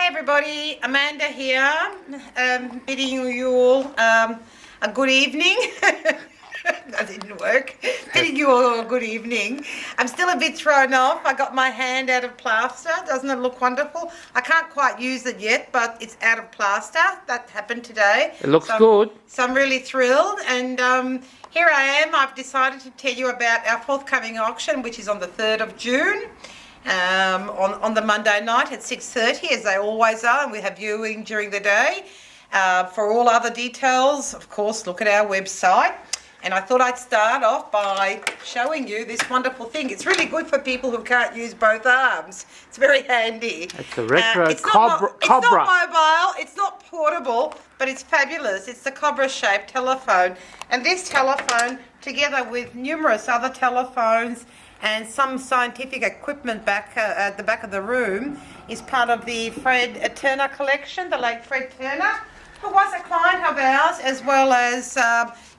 Hi everybody, Amanda here, bidding you all a good evening. That didn't work. Bidding you all a good evening. I'm still a bit thrown off. I got my hand out of plaster. Doesn't it look wonderful? I can't quite use it yet, but it's out of plaster. That happened today. It looks good. So I'm really thrilled, and here I am. I've decided to tell you about our forthcoming auction, which is on the 3rd of June. On the Monday night at 6:30, as they always are, and we have viewing during the day. For all other details, of course, look at our website. And I thought I'd start off by showing you this wonderful thing. It's really good for people who can't use both arms. It's very handy. It's a retro Cobra. It's not mobile, it's not portable, but it's fabulous. It's the Cobra-shaped telephone. And this telephone, together with numerous other telephones and some scientific equipment back at the back of the room, is part of the Fred Turner collection, the late Fred Turner, who was a client of ours, as well as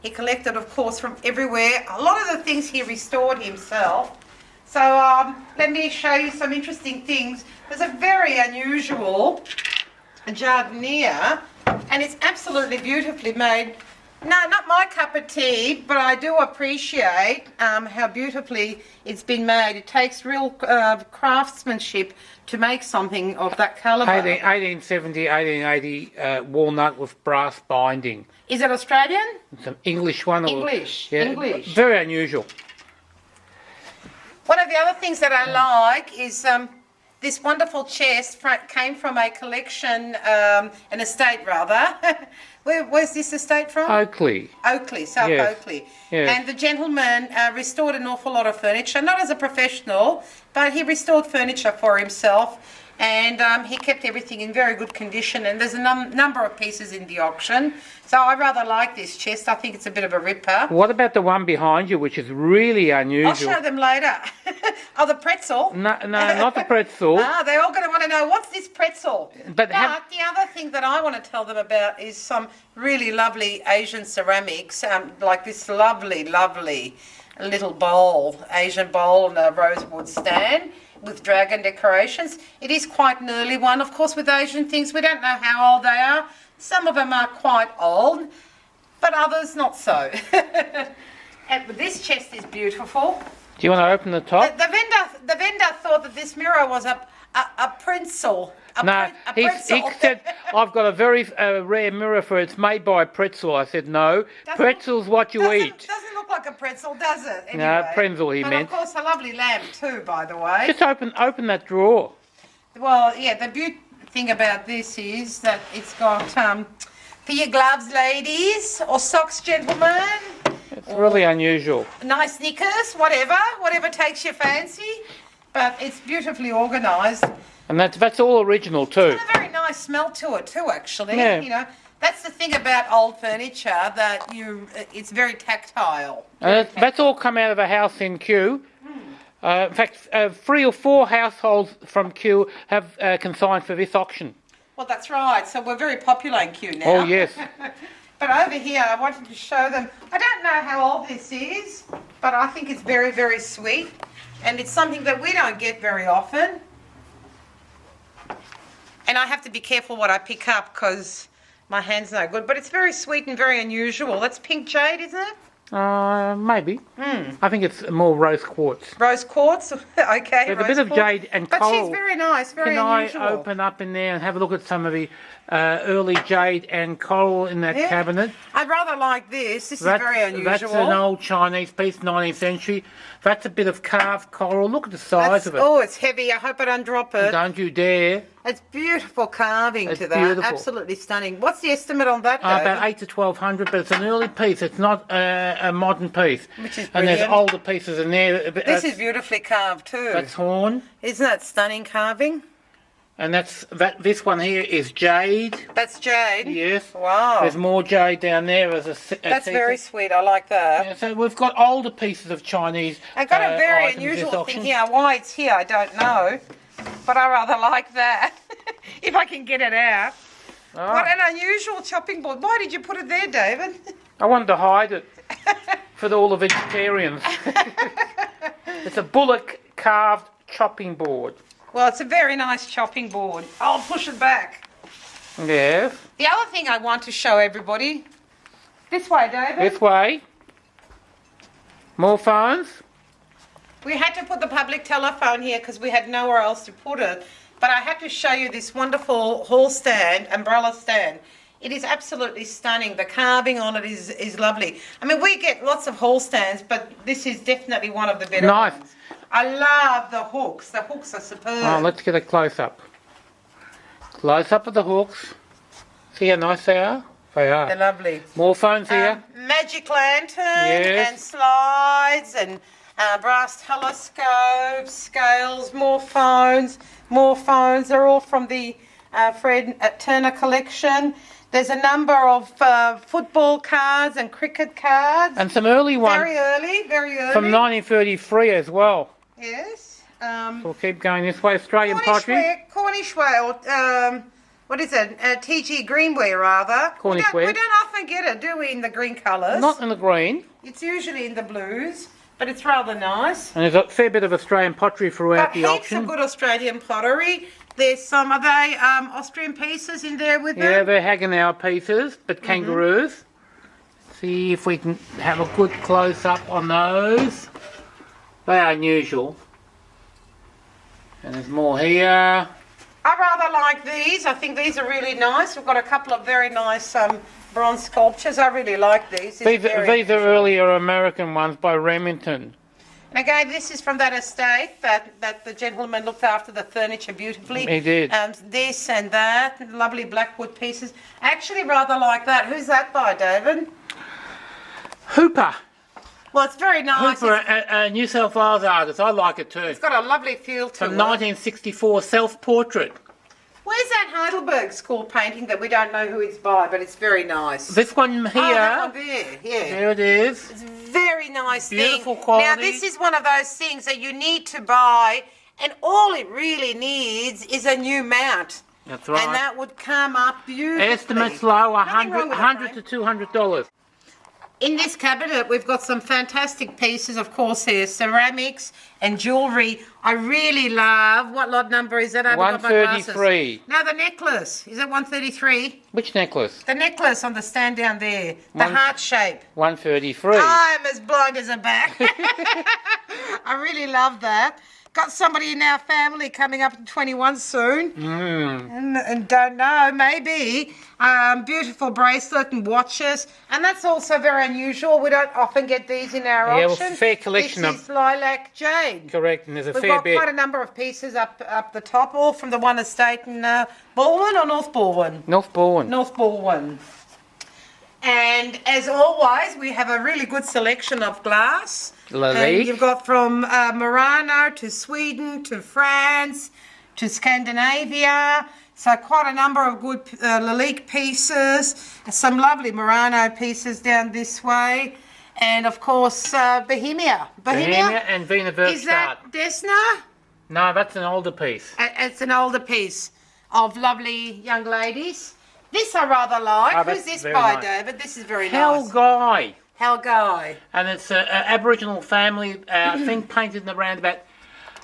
he collected, of course, from everywhere. A lot of the things he restored himself. So let me show you some interesting things. There's a very unusual jardiniere, and it's absolutely beautifully made. No, not my cup of tea, but I do appreciate how beautifully it's been made. It takes real craftsmanship to make something of that calibre. 1870, 1880 walnut with brass binding. Is it Australian? It's an English one. English, Yeah, English. Very unusual. One of the other things that I like is this wonderful chest came from a collection, an estate rather. Where's this estate from? Oakley. Oakley, South Yes. Oakley. Yes. And the gentleman restored an awful lot of furniture, not as a professional, but he restored furniture for himself. And he kept everything in very good condition, and there's a number of pieces in the auction. So I rather like this chest. I think it's a bit of a ripper. What about the one behind you, which is really unusual? I'll show them later. Oh, the pretzel. No, not the pretzel. They're all going to want to know, what's this pretzel? But the other thing that I want to tell them about is some really lovely Asian ceramics, like this lovely, lovely little bowl, Asian bowl on a rosewood stand with dragon decorations. It is quite an early one. Of course, with Asian things, we don't know how old they are. Some of them are quite old, but others not so. And this chest is beautiful. Do you want to open the top? The vendor thought that this mirror was a pretzel. He said, I've got a very rare mirror for it. It's made by a pretzel. I said, no, pretzel's what you eat. Doesn't look like a pretzel, does it? Anyway, No, pretzel he meant. But of course, a lovely lamp too, by the way. Just open that drawer. Well, yeah, the beauty thing about this is that it's got, for your gloves, ladies, or socks, gentlemen. It's really unusual. Nice knickers, whatever takes your fancy. But it's beautifully organised. And that's all original too. It's got a very nice smell to it too, actually. Yeah. You know, that's the thing about old furniture, that it's very tactile. That's all come out of a house in Kew. In fact, 3 or 4 households from Kew have consigned for this auction. Well, that's right. So we're very popular in Kew now. Oh, yes. But over here, I wanted to show them. I don't know how old this is, but I think it's very, very sweet. And it's something that we don't get very often. And I have to be careful what I pick up because my hand's no good. But it's very sweet and very unusual. That's pink jade, isn't it? Maybe. I think it's more rose quartz. Rose quartz? Okay. There's a bit of jade and coral. But she's very nice, very unusual. Can I open up in there and have a look at some of the early jade and coral in that cabinet? I'd rather like this. This is very unusual. That's an old Chinese piece, 19th century. That's a bit of carved coral. Look at the size of it. Oh, it's heavy. I hope I don't drop it. Don't you dare. It's beautiful carving to that. Beautiful. Absolutely stunning. What's the estimate on that, David? About 8 to 1200, but it's an early piece. It's not a modern piece. Which is and brilliant. there's older pieces in there. This is beautifully carved too. That's horn. Isn't that stunning carving? And this one here is jade. That's jade? Yes. Wow. There's more jade down there as a That's very sweet. I like that. Yeah, so we've got older pieces of Chinese I've got a very items this unusual auction. thing here. Why it's here, I don't know. But I rather like that. If I can get it out. Oh. What an unusual chopping board. Why did you put it there, David? I wanted to hide it for all the vegetarians. It's a bullock carved chopping board. Well, it's a very nice chopping board. I'll push it back. Yes. The other thing I want to show everybody, this way, David. This way. More phones. We had to put the public telephone here because we had nowhere else to put it. But I had to show you this wonderful hall stand, umbrella stand. It is absolutely stunning. The carving on it is lovely. I mean, we get lots of hall stands, but this is definitely one of the better Nice. ones. I love the hooks. The hooks are superb. Oh, let's get a close-up. Close-up of the hooks. See how nice they are? They are. They're lovely. More phones here. Magic lantern Yes. and slides and brass telescopes, scales, more phones. They're all from the Fred Turner collection. There's a number of football cards and cricket cards. And some early ones Very early. from 1933 as well. Yes. We'll keep going this way. Australian pottery. Cornish ware, or what is it? TG Greenware, rather. Cornish ware. We don't often get it, do we, in the green colours? Not in the green. It's usually in the blues, but it's rather nice. And there's a fair bit of Australian pottery throughout But the heaps auction. of good Australian pottery. There's some, are they Austrian pieces in there with Yeah, them? they're Hagenauer pieces, but kangaroos. See if we can have a good close-up on those. They are unusual. And there's more here. I rather like these. I think these are really nice. We've got a couple of very nice bronze sculptures. I really like these. These are earlier American ones by Remington. And again, this is from that estate that the gentleman looked after the furniture beautifully. He did. This and that, lovely blackwood pieces. I actually rather like that. Who's that by, David? Hooper. Well, it's very nice. Hooper, a New South Wales artist. I like it too. It's got a lovely feel to From it. 1964 self-portrait. Where's that Heidelberg school painting that we don't know who it's by, but it's very nice? This one here. Oh, that one there, yeah. There it is. It's a very nice Beautiful thing. quality. Now, this is one of those things that you need to buy, and all it really needs is a new mount. That's right. And that would come up beautifully. Estimates low, Nothing wrong with it, $100 mate. to $200. In this cabinet, we've got some fantastic pieces. Of course, there's ceramics and jewellery. I really love. What lot number is that? I haven't got my glasses. 133. Now, the necklace. Is it 133? Which necklace? The necklace on the stand down there. The heart shape. 133. I'm as blind as a bat. I really love that. Got somebody in our family coming up to 21 soon. And don't know, maybe. Beautiful bracelet and watches. And that's also very unusual. We don't often get these in our Yeah, well, auction. it's a fair collection this is lilac jade. Correct, and there's a We've fair got bit. quite a number of pieces up the top, all from the one estate in Balwyn or North Balwyn? North Bourne. North Balwyn. And as always, we have a really good selection of glass. Lalique. And you've got from Murano to Sweden to France to Scandinavia. So quite a number of good Lalique pieces. Some lovely Murano pieces down this way. And of course, Bohemia. Bohemia and Wiener Is that Werkstatt. Desna? No, that's an older piece. It's an older piece of lovely young ladies. This I rather like. Oh, Who's that's this very by, nice. David? This is very Hell nice. Guy. Hell Guy. And it's an Aboriginal family, I think painted in around about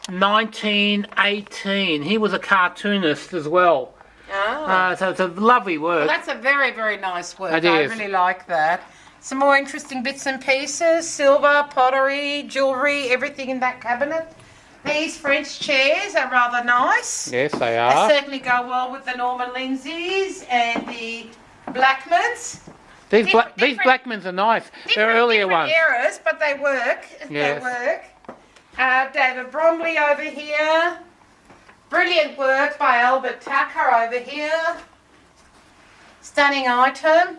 1918. He was a cartoonist as well. Oh. So it's a lovely work. Well, that's a very, very nice work. It I is. really like that. Some more interesting bits and pieces, silver, pottery, jewellery, everything in that cabinet. These French chairs are rather nice. Yes, they They are. certainly go well with the Norman Lindsays and the Blackmans. These different- Blackmans are nice. They're earlier different ones. eras, but they work. Yes. They work. David Bromley over here. Brilliant work by Albert Tucker over here. Stunning item.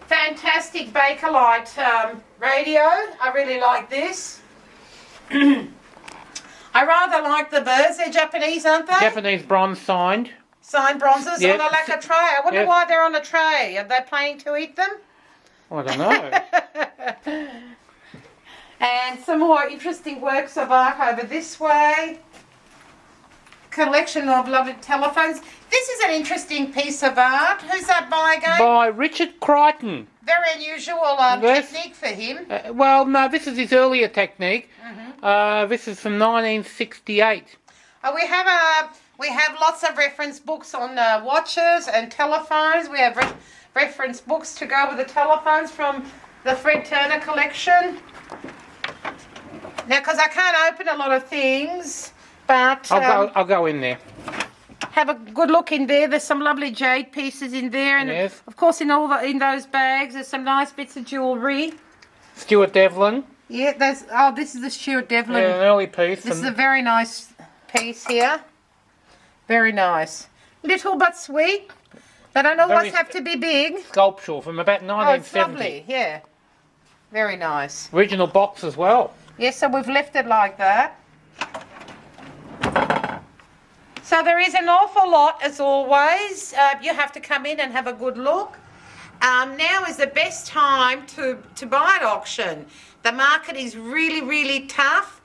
Fantastic Bakelite radio. I really like this. I rather like the birds. They're Japanese, aren't they? Japanese bronze signed. Signed bronzes Yeah. on a lacquer tray. I wonder Yeah. why they're on a tray. Are they planning to eat them? I don't know. And some more interesting works of art over this way. Collection of lovely telephones. This is an interesting piece of art. Who's that by again? By Richard Crichton. Very unusual Yes. technique for him. Well, no, this is his earlier technique. Mm-hmm. This is from 1968. We have lots of reference books on watches and telephones. We have reference books to go with the telephones from the Fred Turner collection. Now, because I can't open a lot of things, but I'll go in there. have a good look in there. There's some lovely jade pieces in there, and Yes. of course in those bags there's some nice bits of jewellery. Stuart Devlin. Yeah, this is the Stuart Devlin. Yeah, an early piece. This is a very nice piece here. Very nice. Little but sweet. They don't always have to be big. Sculptural from about Oh, it's 1970. lovely. Yeah. Very nice. Original box as well. Yes, so we've left it like that. So there is an awful lot, as always. You have to come in and have a good look. Now is the best time to buy at auction. The market is really, really tough.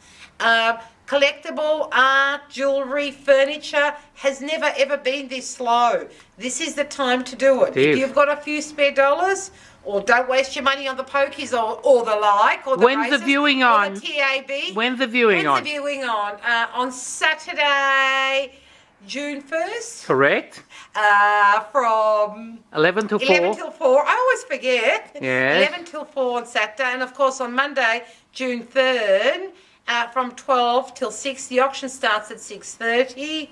Collectible art, jewellery, furniture has never ever been this slow. This is the time to do it. It If is. you've got a few spare dollars, or don't waste your money on the pokies or the like, or the When's the races, viewing or on? the TAB. When's the viewing on? When's the viewing on? On Saturday, June 1st, Correct. from 11 till 4. 11 till 4. I always forget. Yes. 11 till 4 on Saturday. And of course on Monday, June 3rd, from 12 till 6. The auction starts at 6:30.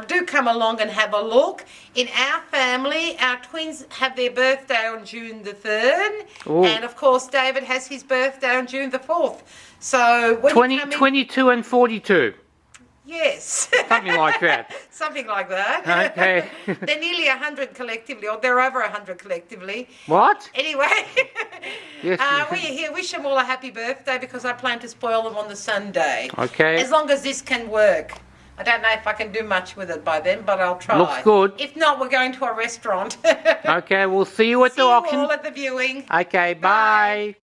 Do come along and have a look. In our family, our twins have their birthday on June the 3rd. Ooh. And of course David has his birthday on June the 4th. So when you come in, 22 and 42. yes. Something like that. Something like that. Okay. They're nearly 100 collectively, or they're over 100 collectively. What? Anyway, Yes. when you're here, wish them all a happy birthday because I plan to spoil them on the Sunday. Okay. As long as this can work. I don't know if I can do much with it by then, but I'll try. Looks good. If not, we're going to a restaurant. Okay, we'll see you at See the you auction. all at the viewing. Okay, bye.